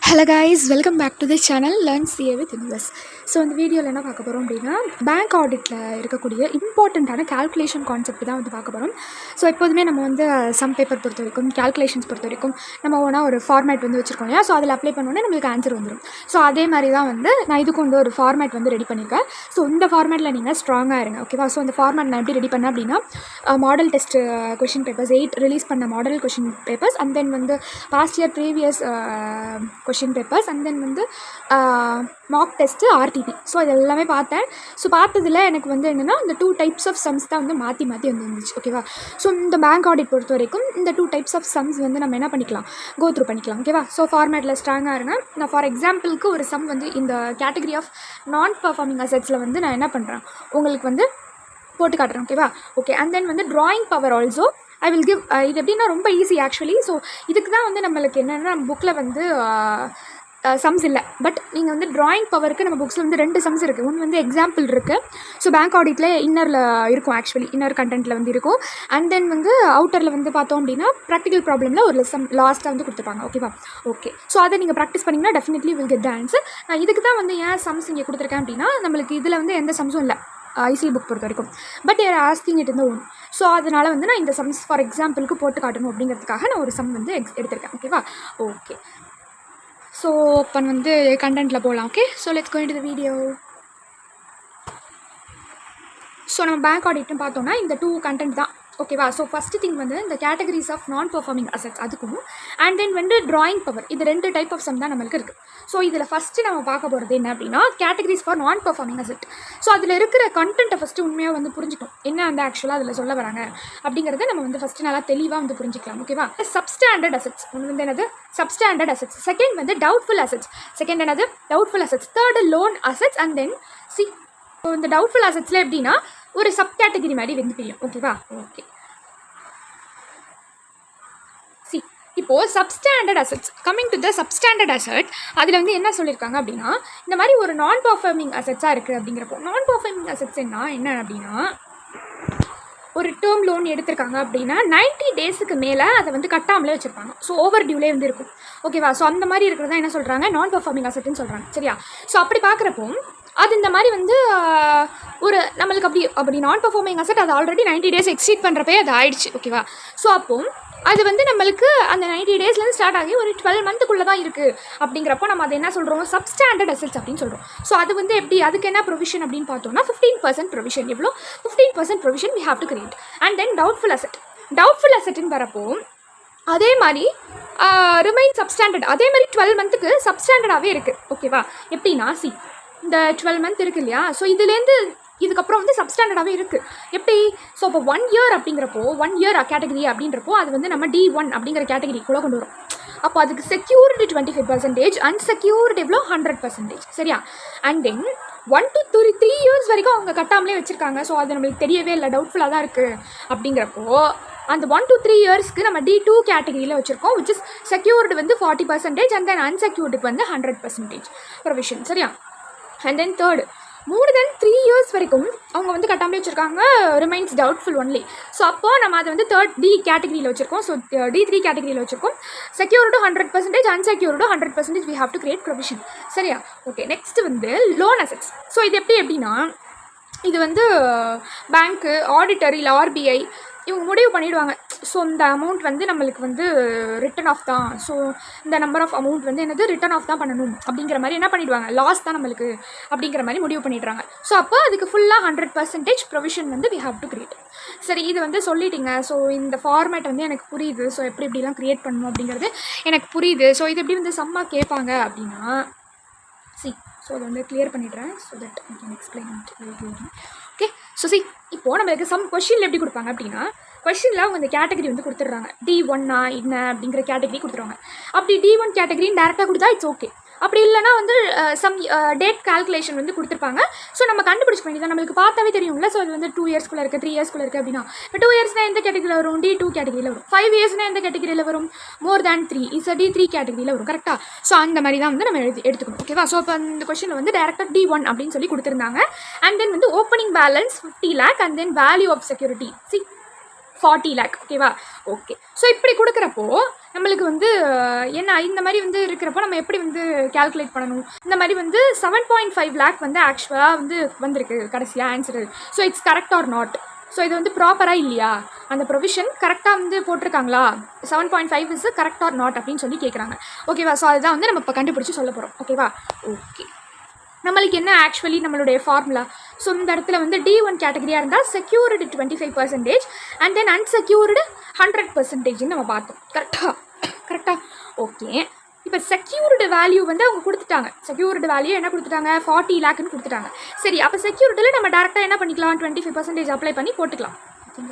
Hello guys, welcome back to the channel learn CA with Universe. So இந்த வீடியோவில் என்ன பார்க்க போகிறோம் அப்படின்னா, பேங்க் ஆடிட்டில் இருக்கக்கூடிய இம்பார்ட்டண்ட்டான கால்குலேஷன் கான்செப்ட் தான் வந்து பார்க்க போகிறோம். ஸோ எப்போதுமே நம்ம வந்து சம் பேப்பர் பொறுத்த வரைக்கும், கால்குலேஷன்ஸ் பொறுத்த வரைக்கும் நம்ம ஒன்றா ஒரு ஃபார்மேட் வந்து வச்சுருக்கோம் இல்லையா. ஸோ அதில் அப்ளை பண்ணோன்னே நம்மளுக்கு ஆன்சர் வந்துடும். ஸோ அதே மாதிரி தான் வந்து நான் இதுக்கு வந்து ஒரு ஃபார்மேட் வந்து ரெடி பண்ணியிருக்கேன். ஸோ இந்த ஃபார்மேட்டில் நீங்கள் ஸ்ட்ராங்காக இருங்க, ஓகேவா. ஸோ இந்த ஃபார்மேட் நான் எப்படி ரெடி பண்ணேன் அப்படின்னா, model test question papers 8 release பண்ண model question papers, and then வந்து past year previous question papers, and then வந்து மார்க் டெஸ்ட்டு ஆர்டிபி. ஸோ இது எல்லாமே பார்த்தேன். ஸோ பார்த்ததில் எனக்கு வந்து என்னென்னா, இந்த 2 டைப்ஸ் ஆஃப் சம்ஸ் தான் வந்து மாற்றி வந்து வந்துருந்துச்சு, ஓகேவா. ஸோ இந்த பேங்க் ஆடிட் பொறுத்த வரைக்கும் இந்த 2 டைப்ஸ் ஆஃப் சம்ஸ் வந்து நம்ம என்ன பண்ணிக்கலாம், கோ த்ரூ பண்ணிக்கலாம், ஓகேவா. ஸோ ஃபார்மேட்டில் ஸ்ட்ராங்காக இருங்க. நான் ஃபார் எக்ஸாம்பிளுக்கு ஒரு சம் வந்து இந்த கேட்டகரி ஆஃப் நான் பர்ஃபார்மிங் அசெட்ஸில் வந்து நான் என்ன பண்ணுறேன், உங்களுக்கு வந்து போட்டு காட்டுறேன், ஓகேவா. ஓகே, அண்ட் தென் வந்து drawing power also I will give. இது எப்படின்னா ரொம்ப ஈஸி ஆக்சுவலி. ஸோ இதுக்கு தான் வந்து நம்மளுக்கு என்னென்னா, நம்ம புக்கில் வந்து சம்ஸ் இல்லை. பட் நீங்கள் வந்து ட்ராயிங் பவருக்கு நம்ம புக்ஸில் வந்து 2 சம்ஸ் இருக்குது. ஒன்று வந்து எக்ஸாம்பிள் இருக்குது. ஸோ பேங்க் ஆடிட்டில் இன்னரில் இருக்கும், ஆக்சுவலி இன்னர் கண்டென்ட்டில் வந்து இருக்கும். அண்ட் தென் வந்து அவுட்டரில் வந்து பார்த்தோம் அப்படின்னா ப்ராக்டிக்கல் ப்ராப்ளமில் ஒரு லெசன் லாஸ்ட்டாக வந்து கொடுத்துருப்பாங்க, ஓகேவா. ஓகே, ஸோ அதை நீங்கள் ப்ராக்டிஸ் பண்ணிங்கன்னா definitely will get the answer. நான் இதுக்கு தான் வந்து ஏன் சம்ஸ் இங்கே கொடுத்துருக்கேன் அப்படின்னா, நம்மளுக்கு இதில் வந்து எந்த சம்ஸும் இல்லை ஐசி புக் பொறுத்த வரைக்கும். பட் ஆஸ்கிங் இட் இந்த ஒன். ஸோ அதனால் வந்து நான் இந்த சம்ஸ் ஃபார் எக்ஸாம்பிளுக்கு போட்டு காட்டணும் அப்படிங்கிறதுக்காக நான் ஒரு சம் வந்து எடுத்திருக்கேன், ஓகேவா. ஓகே, ஸோ இப்போ வந்து கண்டென்ட்டில் போகலாம். Okay, so let's go into the video. So நம்ம பேங்க் ஆடிட்னு பார்த்தோன்னா இந்த 2 கண்டென்ட் தான், ஓகேவா. ஸோ ஃபஸ்ட்டு திங் வந்து இந்த கேட்டகரிஸ் ஆஃப் நான் பர்ஃபார்மிங் அசெட்ஸ் அதுக்கும், அண்ட் தென் வந்து ட்ராயிங் பவர், இது 2 டைப் ஆஃப் சம் தான் நம்மளுக்கு இருக்குது. ஸோ இதில் ஃபஸ்ட்டு நம்ம பார்க்க போகிறது என்ன அப்படின்னா, கேட்டகரிஸ் ஃபார் நான் பர்ஃபார்மிங் அசெட். ஸோ அதில் இருக்கிற கண்டென்ட்டை ஃபஸ்ட்டு உண்மையாக வந்து புரிஞ்சுக்கணும், என்ன வந்து ஆக்சுவலாக அதில் சொல்ல வராங்க அப்படிங்கிறத நம்ம வந்து ஃபஸ்ட்டு நல்லா தெளிவாக வந்து புரிஞ்சிக்கலாம், ஓகேவா. சப்ஸ்டாண்டர்ட் அசெட்ஸ் ஒன்று வந்து என்னது, சப்ஸ்டாண்டர்ட் அசெட்ஸ். செகண்ட் வந்து டவுட்ஃபுல் அசெட்ஸ். செகண்ட் என்னது, doubtful assets. Third loan assets. And then C. So இந்த டவுட்ஃபுல் அசெட்ஸில் எப்படின்னா ஒரு சப் கேட்டகரி மாதிரி வந்து பிரியும், ஓகேவா. ஓகே, இப்போது substandard assets, coming to the substandard asset, அதில் வந்து என்ன சொல்லியிருக்காங்க அப்படின்னா, இந்த மாதிரி ஒரு நான் பர்ஃபார்மிங் அசெட்ஸாக இருக்குது அப்படிங்கிறப்போ, நான் பர்ஃபார்மிங் அசெட்ஸ் என்ன அப்படின்னா, ஒரு டேர்ம் லோன் எடுத்திருக்காங்க அப்படின்னா 90 டேஸுக்கு மேலே அதை வந்து கட்டாமலே வச்சுருப்பாங்க. ஸோ ஓவர் டியூலே வந்து இருக்கும், ஓகேவா. ஸோ அந்த மாதிரி இருக்கிறதா என்ன சொல்கிறாங்க, நான் பர்ஃபார்மிங் அசெட்னு சொல்கிறாங்க, சரியா. ஸோ அப்படி பார்க்குறப்போ அது இந்த மாதிரி வந்து ஒரு நம்மளுக்கு அப்படி நான் பர்ஃபார்மிங் அசெட் அது ஆல்ரெடி 90 டேஸ் எக்ஸீட் பண்ணுறப்பே அது ஆயிடுச்சு, ஓகேவா. ஸோ அப்போது அது வந்து நம்மளுக்கு அந்த 90 டேஸ்லேருந்து ஸ்டார்ட் ஆகி ஒரு 12 மந்த்துக்குள்ளே தான் இருக்குது அப்படிங்கிறப்போ நம்ம அதை என்ன சொல்கிறோம், சப்ஸ்டாண்டர்ட் அசெட்ஸ் அப்படின்னு சொல்கிறோம். ஸோ அது வந்து எப்படி, அதுக்கு என்ன ப்ரொவிஷன் அப்படின்னு பார்த்தோம்னா 15% ப்ரொவிஷன். எவ்வளோ, 15% provision we have to create. And then doubtful asset. Doubtful அசெட்னு வரப்போ அதே மாதிரி ரிமைன் சப்ஸ்டாண்டர்ட், அதே மாதிரி 12 மந்த்துக்கு சப்ஸ்டாண்டர்டாகவே இருக்குது, ஓகேவா. எப்படின்னா சி, இந்த 12 மந்த் இருக்குது இல்லையா. ஸோ இதுலேருந்து இதுக்கப்புறம் வந்து சப்ஸ்டாண்டர்டாகவே இருக்குது. எப்படி, ஸோ இப்போ 1 இயர் அப்படிங்கிறப்போ 1 இயர் கேட்டகரி அப்படின்றப்போ அது வந்து நம்ம D1 அப்படிங்கிற கேட்டகரிக்குள்ளே கொண்டு வரும். அப்போ அதுக்கு செக்யூர்டு 25%, அன்செக்யூர்டு எவ்வளோ 100%, சரியா. அண்ட் தென் 1 to 3 இயர்ஸ் வரைக்கும் அவங்க கட்டாமலே வச்சுருக்காங்க. ஸோ அது நம்மளுக்கு தெரியவே இல்லை, டவுட்ஃபுல்லாக தான் இருக்குது அப்படிங்கிறப்போ அந்த 1 to 3 இயர்ஸ்க்கு நம்ம D2 கேட்டகரியில் வச்சுருக்கோம், விச் இஸ் செக்யூர்டு வந்து 40%, அண்ட் தென் அன்செக்யூர்டுக்கு வந்து 100% ப்ரொவிஷன், சரியா. And then third, more than 3 years வரைக்கும் அவங்க வந்து கட்டாமலே வச்சுருக்காங்க, ரிமைன்ஸ் டவுட்ஃபுல் ஒன்லி. ஸோ அப்போது நம்ம அதை வந்து தேர்ட் D கேட்டகரியில் வச்சுருக்கோம். ஸோ D3 கேட்டகரியில் வச்சுருக்கோம். Secured 100%, unsecured 100% we have to create provision, சரியா. ஓகே, நெக்ஸ்ட்டு வந்து லோன் அசெட்ஸ். ஸோ இது எப்படின்னா, இது வந்து பேங்க்கு, ஆடிட்டர் இல்லை RBI இவங்க முடிவு பண்ணிவிடுவாங்க. ஸோ இந்த அமௌண்ட் வந்து நம்மளுக்கு வந்து ரிட்டன் ஆஃப் தான், ஸோ இந்த நம்பர் ஆஃப் அமௌண்ட் வந்து என்னது ரிட்டன் ஆஃப் தான் பண்ணணும் அப்படிங்கிற மாதிரி என்ன பண்ணிவிடுவாங்க, லாஸ் தான் நம்மளுக்கு அப்படிங்கிற மாதிரி முடிவு பண்ணிடுறாங்க. ஸோ அப்போ அதுக்கு ஃபுல்லாக 100% ப்ரொவிஷன் வந்து we have to create. சரி, இது வந்து சொல்லிட்டீங்க. ஸோ இந்த ஃபார்மேட் வந்து எனக்கு புரியுது. ஸோ எப்படிலாம் க்ரியேட் பண்ணணும் அப்படிங்கிறது எனக்கு புரியுது. ஸோ இது எப்படி வந்து சம்மா கேட்பாங்க அப்படின்னா சி. ஸோ அதை வந்து கிளியர் பண்ணிடுறேன் so that I can explain it very clearly. Okay, so C, இப்போது நம்மளுக்கு சம் கொஷினில் எப்படி கொடுப்பாங்க அப்படின்னா, கொஷினில் அவங்க இந்த கேட்டகரி வந்து கொடுத்துட்றாங்க, D1 என்ன அப்படிங்கிற கேட்டகரி கொடுத்துருவாங்க. அப்படி D1 கேட்டகரின்னு டேரெக்டாக கொடுத்தா இட்ஸ் ஓகே. அப்படி இல்லைனா வந்து சம் டேட் கால்குலேஷன் வந்து கொடுத்துருப்பாங்க. ஸோ நம்ம கண்டுபிடிச்சிக்க வேண்டியது நம்மளுக்கு பார்த்தாவே தெரியும்ல. ஸோ அது வந்து 2 இயர்ஸ்க்குள்ளே இருக்குது, 3 இயர்ஸ்க்குள்ளே இருக்குது அப்படின்னா, இப்போ 2 இயர்ஸ்னால் எந்த கேட்டகரியில் வரும், D2 கேட்டகரியில் வரும். 5 இயர்ஸ்னால் எந்த கேட்டகரியில் வரும், மோர் தேன் 3 இஸ் D3 கேட்டகரியில் வரும், கரெக்டாக. ஸோ அந்த மாதிரி தான் வந்து நம்ம எடுத்துக்கணும், ஓகேவா. ஸோ இப்போ இந்த கொஸ்டினில் வந்து டேரெக்டாக D1 அப்படின்னு சொல்லி கொடுத்துருந்தாங்க. அண்ட் தென் வந்து opening balance 50 lakh, and then value of securities 40 lakh, ஓகேவா. ஓகே, ஸோ இப்படி கொடுக்குறப்போ நம்மளுக்கு வந்து என்ன இந்த மாதிரி வந்து இருக்கிறப்போ நம்ம எப்படி வந்து கால்குலேட் பண்ணணும், இந்த மாதிரி வந்து 7.5 லேக் வந்து ஆக்சுவலாக வந்து வந்திருக்கு கடைசியாக answer. So it's correct R not. So இது வந்து ப்ராப்பராக இல்லையா, அந்த ப்ரொவிஷன் கரெக்டாக வந்து போட்டிருக்காங்களா, 7.5 இஸ் கரெக்ட் ஆர் நாட் அப்படின்னு சொல்லி கேட்குறாங்க. ஓகேவா. ஸோ அதுதான் வந்து நம்ம இப்போ கண்டுபிடிச்சி சொல்ல போகிறோம். ஓகேவா. ஓகே, நம்மளுக்கு என்ன ஆக்சுவலி நம்மளுடைய ஃபார்முலா. ஸோ இந்த இடத்துல வந்து D1 கேட்டகரியாக இருந்தால் செக்யூர்டு 25% அண்ட் தென் அன்செக்யூர்டு 100% நம்ம பார்த்தோம். கரெக்டாக. ஓகே, இப்போ செக்யூர்டு வேல்யூ வந்து அவங்க கொடுத்துட்டாங்க. செக்யூர்டு வேல்யூ என்ன கொடுத்துட்டாங்க, 40 லேக்னு கொடுத்துட்டாங்க. சரி, அப்போ செக்யூரிட்டியில் நம்ம டேரெக்டாக என்ன பண்ணிக்கலாம், 25% அப்ளை பண்ணி போட்டுக்கலாம்.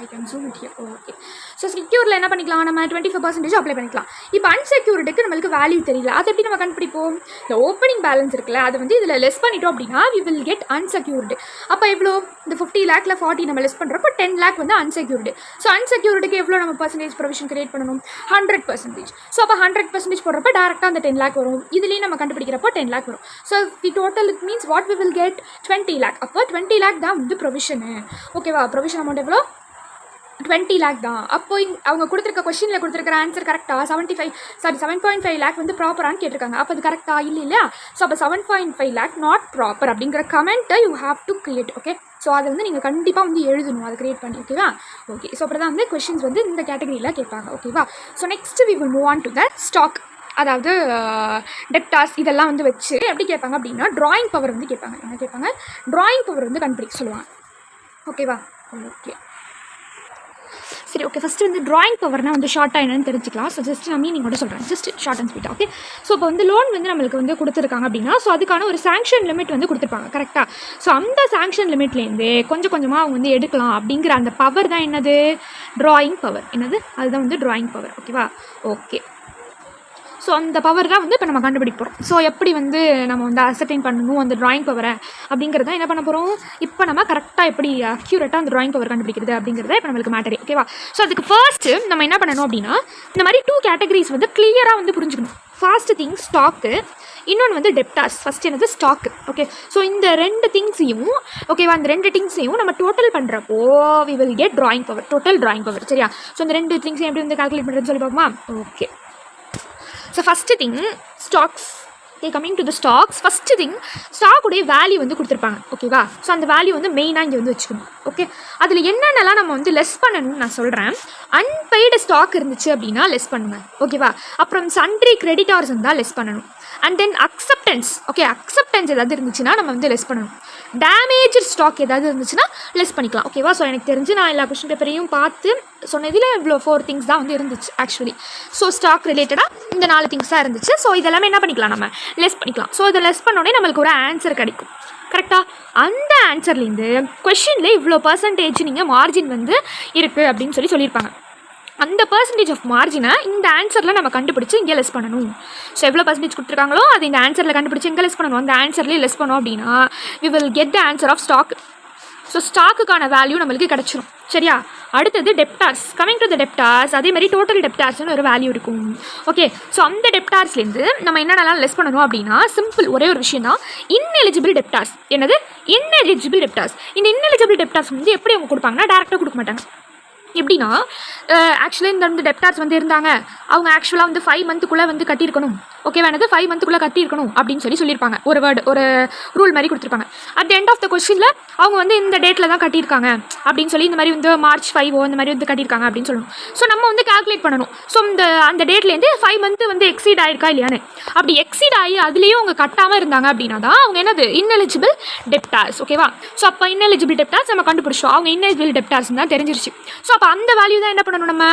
I can zoom it here. Okay, so செக்யூரில் என்ன பண்ணிக்கலாம், நம்ம 25% அப்ளை பண்ணிக்கலாம். இப்போ அன்செக்யூர்டுக்கு நம்மளுக்கு வேல்யூ தெரியல, அதை எப்படி நம்ம கண்டுபிடிப்போம். இந்த ஓப்பனிங் பேலன்ஸ் இருக்குல்ல, அதை வந்து இதில் லெஸ் பண்ணிட்டோம் அப்படின்னா we will get unsecured. அப்போ எவ்வளோ, இந்த 50 லேக்கில் 40 நம்ம லெஸ் பண்ணுறப்போ 10 லேக் வந்து அன்செக்யூர்டு. ஸோ அன்செக்யூர்டுக்கு எவ்வளோ நம்ம பர்சன்டேஜ் ப்ரொவிஷன் கிரியேட் பண்ணணும், 100%. ஸோ அப்போ 100% போடுறப்ப டேரெக்டாக அந்த 10 லேக் வரும். இதுலேயும் நம்ம கண்டுபிடிக்கிறப்போ 10 லேக் வரும். So the total it means what we will get 20 lakh. அப்போ 20 லேக் தான் வந்து ப்ரொவிஷனு. ஓகேவா. ப்ரொவிஷன் அமௌண்ட் எவ்வளோ, 20 லேக் தான். அப்போ அவங்க கொடுத்துருக்க கொஸ்டினில் கொடுத்துருக்கிற ஆன்சர் கரெக்டாக 7.5 லேக் வந்து ப்ராப்பரானு கேட்டிருக்காங்க. அப்போ அது கரெக்டாக இல்லையா. ஸோ அப்போ 7.5 லேக் நாட் ப்ராப்பர் அப்படிங்கிற கமெண்ட்டை you have to create. Okay, so அதை வந்து நீங்கள் கண்டிப்பாக வந்து எழுதணும், அதை கிரியேட் பண்ணி. ஓகேவா. ஓகே, ஸோ அப்படி தான் வந்து கொஸ்டின்ஸ் வந்து இந்த கேட்டகரியில் கேட்பாங்க. ஓகேவா. So next we will move on to the stock, அதாவது டெப்டாஸ் இதெல்லாம் வந்து வச்சு எப்படி கேட்பாங்க அப்படின்னா ட்ராயிங் பவர் வந்து கேட்பாங்க. என்ன கேட்பாங்க, ட்ராயிங் பவர் வந்து கண்டுபிடிக்க சொல்லுவாங்க. ஓகேவா. ஓகே, சரி. ஓகே, ஃபஸ்ட்டு வந்து ட்ராயிங் பவர்னால் வந்து ஷார்ட்டாக என்னென்னு தெரிஞ்சுக்கலாம். ஸோ ஜஸ்ட் நான் மீனிங்கோட சொல்கிறேன், ஜஸ்ட் ஷார்ட் அண்ட் ஸ்வீட்டாக. ஓகே, ஸோ இப்போ வந்து லோன் வந்து நம்மளுக்கு வந்து கொடுத்துருக்காங்க அப்படின்னா ஸோ அதுக்கான ஒரு சாங்ஷன் லிமிட் வந்து கொடுத்துருப்பாங்க. கரெக்டாக. ஸோ அந்த சாங்ஷன் லிமிட்லேருந்து கொஞ்சம் கொஞ்சமாக அவங்க வந்து எடுக்கலாம் அப்படிங்கிற அந்த பவர் தான் என்னது, ட்ராயிங் பவர். என்னது, அதுதான் வந்து ட்ராயிங் பவர். ஓகேவா. ஓகே, ஸோ அந்த பவர் தான் வந்து இப்போ நம்ம கண்டுபிடிக்க போகிறோம். ஸோ எப்படி வந்து நம்ம வந்து அசர்டைன் பண்ணணும் அந்த ட்ராயிங் பவரை அப்படிங்கிறத என்ன பண்ண போகிறோம், இப்போ நம்ம கரெக்டாக எப்படி அக்யூரேட்டாக அந்த ட்ராயிங் பவர் கண்டுபிடிக்கிறது அப்படிங்கிறத இப்போ நம்மளுக்கு மேட்டரே. ஓகேவா. ஸோ அதுக்கு ஃபர்ஸ்ட்டு நம்ம என்ன பண்ணணும் அப்படின்னா இந்த மாதிரி 2 கேட்டகரிஸ் வந்து கிளியராக வந்து புரிஞ்சுக்கணும். ஃபர்ஸ்ட் திங் ஸ்டாக்கு, இன்னொன்று வந்து டெப்டாஸ். ஃபஸ்ட் என்னது ஸ்டாக்கு. ஓகே, ஸோ இந்த 2 திங்ஸையும் ஓகேவா, அந்த 2 திங்ஸையும் நம்ம டோட்டல் பண்ணுறப்போ we will get drawing power, total drawing power. சரியா. ஸோ இந்த 2 திங்ஸையும் எப்படி வந்து கால்குலேட் பண்ணுறதுன்னு சொல்லி பார்ப்போமா. Okay, so first thing stocks. Coming to the stocks, first thing ஸ்டாக்குடைய வேல்யூ வந்து கொடுத்துருப்பாங்க. ஓகேவா. ஸோ அந்த வேல்யூ வந்து மெயினாக இங்கே வந்து வச்சுக்கணும். ஓகே, அதில் என்னென்னலாம் நம்ம வந்து லெஸ் பண்ணணும்னு நான் சொல்கிறேன். அன்பெய்டு ஸ்டாக் இருந்துச்சு அப்படின்னா லெஸ் பண்ணுவேன். ஓகேவா. அப்புறம் சன்ட்ரி கிரெடிட்டார்ஸ் இருந்தால் லெஸ் பண்ணணும். And then acceptance. Okay, acceptance ஏதாவது இருந்துச்சுன்னா நம்ம வந்து லெஸ் பண்ணணும். டேமேஜ் ஸ்டாக் ஏதாவது இருந்துச்சுன்னா லெஸ் பண்ணிக்கலாம். ஓகேவா. ஸோ எனக்கு தெரிஞ்சு நான் எல்லா கொஸ்டின் பேப்பரையும் பார்த்து சொன்னதில் இவ்வளோ 4 திங்ஸ் தான் வந்து இருந்துச்சு ஆக்சுவலி. ஸோ ஸ்டாக் ரிலேட்டடாக இந்த 4 திங்ஸ் தான் இருந்துச்சு. ஸோ இதெல்லாமே என்ன பண்ணிக்கலாம், நம்ம லெஸ் பண்ணிக்கலாம். ஸோ இதை லெஸ் பண்ணோடனே நம்மளுக்கு ஒரு ஆன்சர் கிடைக்கும். கரெக்டாக. அந்த ஆன்சர்லேருந்து கொஷினில் இவ்வளோ பர்சன்டேஜ் நீங்கள் மார்ஜின் வந்து இருக்குது அப்படின்னு சொல்லியிருப்பாங்க. அந்த பர்சன்டேஜ் ஆஃப் மார்ஜினை இந்த ஆன்சரில் நம்ம கண்டுபிடிச்சி இங்கே லெஸ் பண்ணணும். ஸோ எவ்வளோ பர்சன்டேஜ் கொடுத்துருக்காங்களோ அது இந்த ஆன்சரில் கண்டுபிடிச்சி எங்கே லெஸ் பண்ணணும், அந்த ஆன்சர்லேயே லெஸ் பண்ணோம் அப்படின்னா we will get the answer of stock. So ஸ்டாக்குக்கான வேல்யூ நம்மளுக்கு கிடச்சிரும். சரியா. அடுத்தது debtors. Coming to the debtors, அதே மாதிரி டோட்டல் டெப்டார்ஸ்னு ஒரு வேல்யூ இருக்கும். ஓகே, ஸோ அந்த டெப்டார்ஸ்லேருந்து நம்ம என்னென்னலாம் லெஸ் பண்ணணும் அப்படின்னா சிம்பிள், ஒரே ஒரு விஷயம் தான், இன்எலிஜிபிள் டெப்டார்ஸ். என்னது, இன்எலிஜிபிள் டெப்டார்ஸ். இந்த இன்எலிஜிபிள் டெப்டார்ஸ் வந்து எப்படி அவங்க கொடுப்பாங்கன்னா டேரெக்டாக கொடுக்க மாட்டாங்க. எப்படின்னா ஆக்சுவலாக இந்த வந்து டெப்டார்ஸ் வந்து இருந்தாங்க, அவங்க ஆக்சுவலாக வந்து 5 மந்த்துக்குள்ளே வந்து கட்டியிருக்கணும். ஓகேவா. என்னது 5 மந்த்துக்குள்ளே கட்டியிருக்கணும் அப்படின்னு சொல்லியிருப்பாங்க. ஒரு வேர்டு, ஒரு ரூல் மாதிரி கொடுத்துருப்பாங்க. At the end of the கொஸ்டினில் அவங்க வந்து இந்த டேட்டில் தான் கட்டியிருக்காங்க அப்படின்னு சொல்லி இந்த மாதிரி வந்து March 5 இந்த மாதிரி வந்து கட்டியிருக்காங்க அப்படின்னு சொல்லணும். ஸோ நம்ம வந்து கால்குலேட் பண்ணணும். ஸோ அந்த டேட்லேருந்து 5 மந்த்து வந்து எக்ஸீட் ஆயிருக்கா இல்லையான்னு. அப்படி எக்ஸீட் ஆகி அதுலேயும் அவங்க கட்டாமல் இருந்தாங்க அப்படின்னா தான் அவங்க என்னது இன்எலிஜிபிள் டெப்டார்ஸ். ஓகேவா. ஸோ அப்போ இன்எலிஜிபிள் டெப்டார்ஸ் நம்ம கண்டுபிடிச்சோம், அவங்க இன்எலிஜிபிள் டெப்டார்ஸ் தான் தெரிஞ்சிருச்சு. ஸோ அப்போ அந்த வேல்யூ தான் என்ன பண்ணணும், நம்ம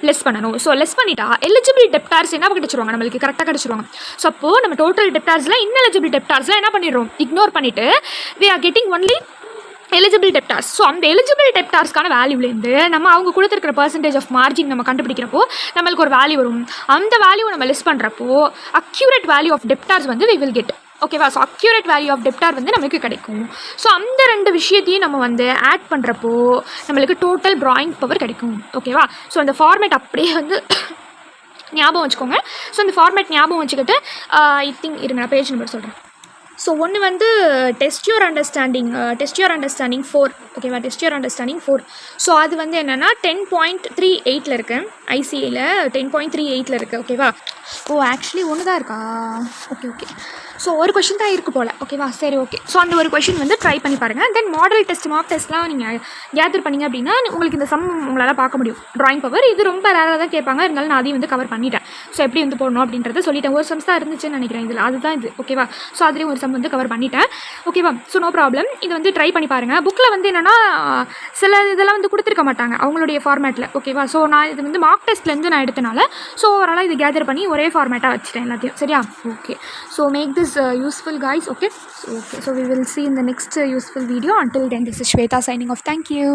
லெஸ் பண்ணணும். ஸோ லெஸ் பண்ணிட்டா எலிஜிபிள் டெப்டார்ஸ் என்ன கிடச்சிருவாங்க, நம்மளுக்கு கரெக்டாக கிடச்சிருவாங்க. ஸோ அப்போ நம்ம டோட்டல் டெப்டார்ஸில் இன்எலிஜிபிள் டெப்டார்ஸில் என்ன பண்ணிடுறோம், இக்னோர் பண்ணிவிட்டு we are getting only eligible debtors. So அந்த எலிஜிபிள் டெப்டார்ஸ்க்கான வேல்யூலேருந்து நம்ம அவங்க கொடுத்துருக்கிற பர்சன்டேஜ் ஆஃப் மார்ஜின் நம்ம கண்டுபிடிக்கிறப்போ நம்மளுக்கு ஒரு வேல்யூ வரும். அந்த வேல்யூ நம்ம லெஸ் பண்ணுறப்போ அக்யூரேட் வேல்யூ ஆஃப் டெப்டார்ஸ் வந்து we will get. ஓகேவா. So accurate value of debtor வந்து நமக்கு கிடைக்கும். ஸோ அந்த 2 விஷயத்தையும் நம்ம வந்து ஆட் பண்ணுறப்போ நம்மளுக்கு டோட்டல் ட்ராயிங் பவர் கிடைக்கும். ஓகேவா. ஸோ அந்த ஃபார்மேட் அப்படியே வந்து ஞாபகம் வச்சுக்கோங்க. ஸோ அந்த ஃபார்மேட் ஞாபகம் வச்சுக்கிட்டு ஐ திங்க் இருங்க நான் பேஜ் நம்பர் சொல்கிறேன். ஸோ ஒன்று வந்து டெஸ்ட் யுவர் அண்டர்ஸ்டாண்டிங் 4 ஓகேவா, டெஸ்ட் யுவர் அண்டர்ஸ்டாண்டிங் 4. ஸோ அது வந்து என்னென்னா 10.38 இருக்குது, ஐசிஏயில் 10.38 இருக்குது ஓகேவா. ஆக்சுவலி ஒன்று தான் இருக்கா, ஓகே. ஸோ ஒரு கொஷின் தான் இருக்குது போல், ஓகேவா, சரி ஓகே. ஸோ அந்த ஒரு கொஷின் வந்து ட்ரை பண்ணி பாருங்கள். தென் மாடல் டெஸ்ட், மார்க் டெஸ்ட்லாம் நீங்கள் கேதர் பண்ணிங்க அப்படின்னா உங்களுக்கு இந்த சம் உங்களால் பார்க்க முடியும். ட்ராயிங் பவர் இது ரொம்ப ரேராக தான் கேட்பாங்க, இருந்தாலும் நான் அதையும் வந்து கவர் பண்ணிட்டேன். ஸோ எப்படி வந்து போடணும் அப்படின்றத சொல்லிட்டேன். ஒரு சம்ஸ் தான் இருந்துச்சுன்னு நினைக்கிறேன் இதில், அதுதான் இது ஓகேவா. ஸோ அதுலேயும் ஒரு சம் வந்து கவர் பண்ணிட்டேன் ஓகேவா. ஸோ நோ ப்ராப்ளம், இது வந்து ட்ரை பண்ணி பாருங்கள். புக்கில் வந்து என்னென்னா சில இதெல்லாம் வந்து கொடுத்துருக்க மாட்டாங்க அவங்களுடைய ஃபார்மேட்டில் ஓகேவா. ஸோ நான் இது வந்து மார்க் டெஸ்ட்லேருந்து நான் எடுத்தனால ஸோ ஓவராலாக இது கேதர் பண்ணி ஒரே ஃபார்மேட்டாக வச்சுட்டேன் எல்லாத்தையும், சரியா. Okay, so make this useful guys. Okay, so we will see in the next useful video. Until then, this is Shweta signing off. Thank you.